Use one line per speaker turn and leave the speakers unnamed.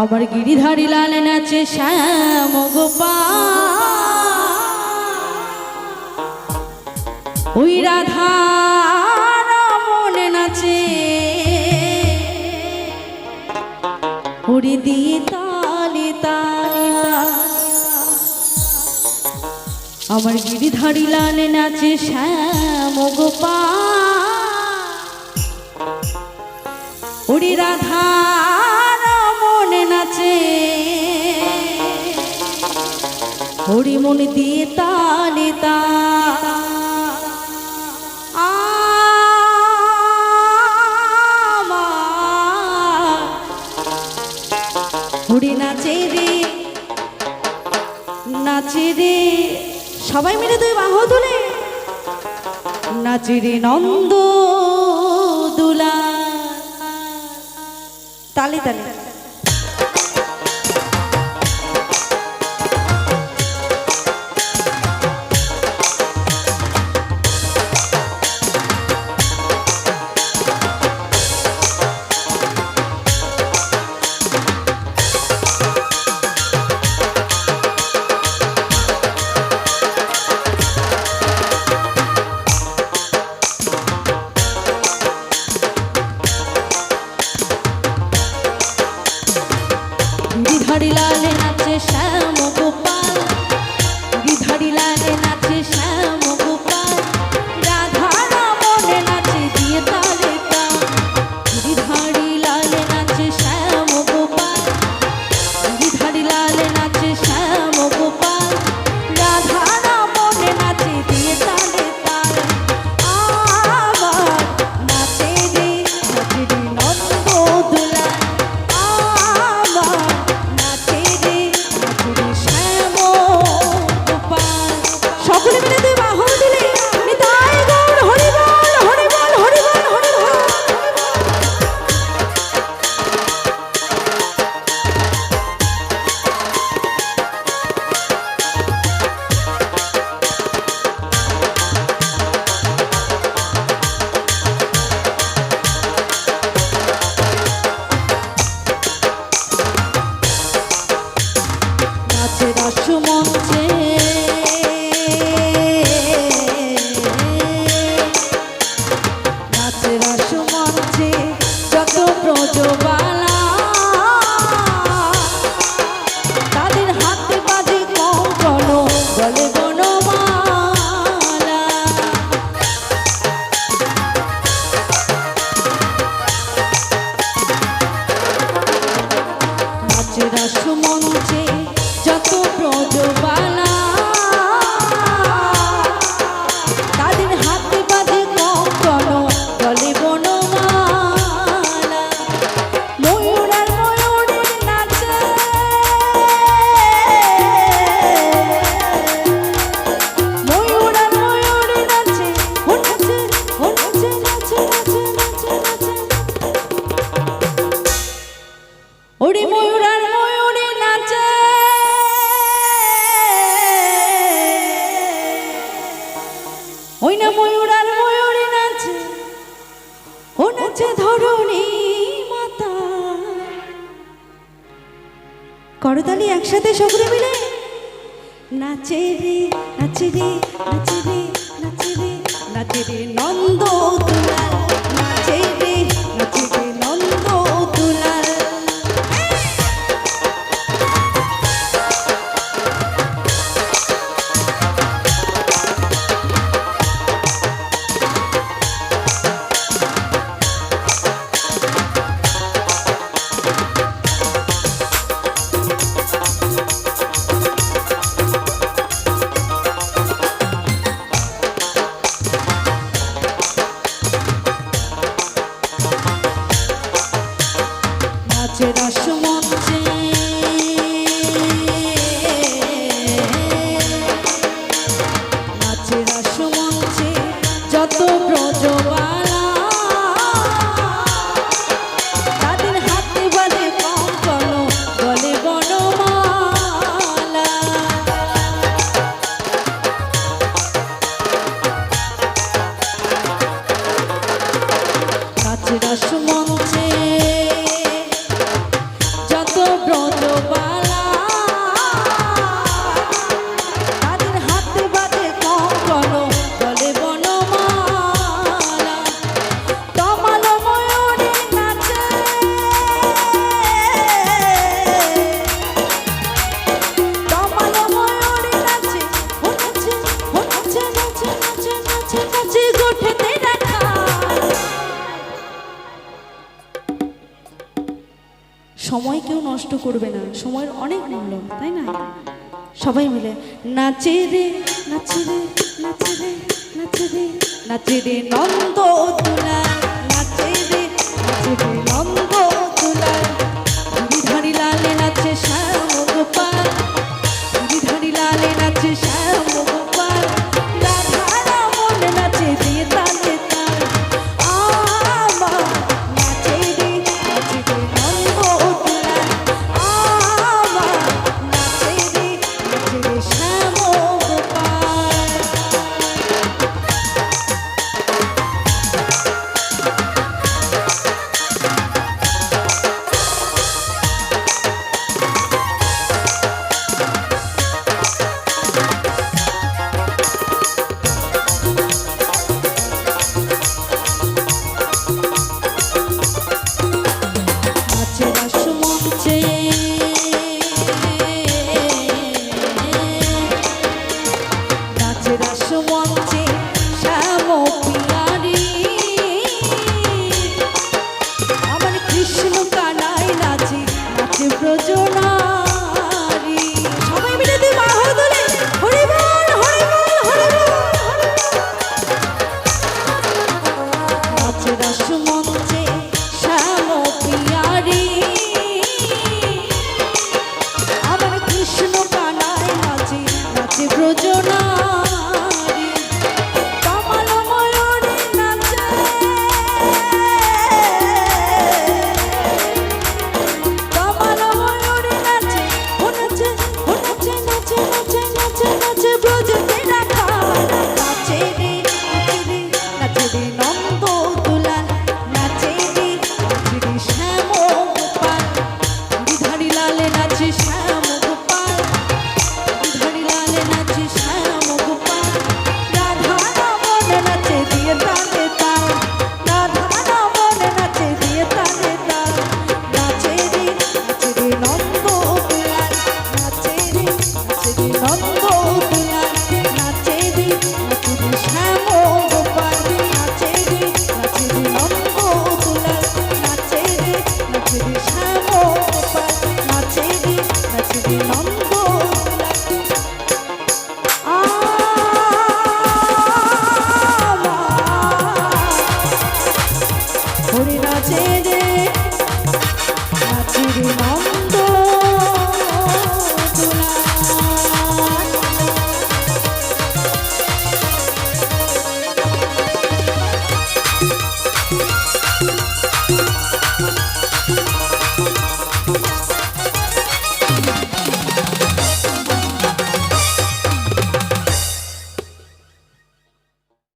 আমার গিরিধারী লাল নাচে শ্যাম গোপাল, ওই রাধা রমন নাচে হরি দিয়ে তালে তালে। আমার গিরিধারী লাল নাচে শ্যাম গোপাল, ওরে রাধা রমন নাচে হরি মন দিয়ে তালে তালে। হরি নাচে রে নাচে রে, সবাই মিলে তুই বাহু তুলে নাচে রে নন্দ দুলা তালে তালে। গিরিধারী লাল নাচে শ্যাম গোপাল, গিরিধারী লাল নাচে শ্যাম গোপাল, রাধা রমন নাচে দিয়ে তালে তাল। গিরিধারী লাল নাচে শ্যাম গোপাল, গিরিধারী লাল নাচে শ্যাম গোপাল, রাধা রমন নাচে দিয়ে তালে তাল। আবার নাচে রে নন্দ দুলা, সকলে মিলে তুই বাহু দিলে নিতাই গৌর হরি বল হরি বল হরি বল হরি বল। নাচে রাস মঞ্চে যত ব্রজবালা, তাদের হাতে বাজে কঙ্কণ গলে বনমালা। নাচে রাস মঞ্চে যত ব্রজবালা, তাদের হাতে বাজে কঙ্কণ গলে বনমালা। ময়ূর আর ময়ূরের নাচে, ময়ূর আর ময়ূরের নাচে, ও নাচে ও নাচে নাচে নাচে নাচে নাচে। ওরে ময়ূর আর ময়ূরের নাচে, ওই না ময়ূর আর ময়ূরে নাচে, ও নাচে ধরণী মাতা। করতালি একসাথে সকলে মিলে নাচে রে নাচে রে নাচে রে নাচে রে নাচে রে নন্দ দুলাল, নাচে রে নাচে রে নন্দ দুলাল। নাচে রাস মঞ্চে নাচে রাস মঞ্চে যত ব্রজবালা, তাদের হাতে বাজে কঙ্কণ গলে বনমালা। নাচে রাস মঞ্চে সময় কেউ নষ্ট করবে না, সময়ের অনেক মূল্য, তাই না? সবাই মিলে নাচে রে নাচে রে নাচে রে নাচে রে নাচে রে নন্দ দুলাল, নাচে রে নাচে রে নন্দ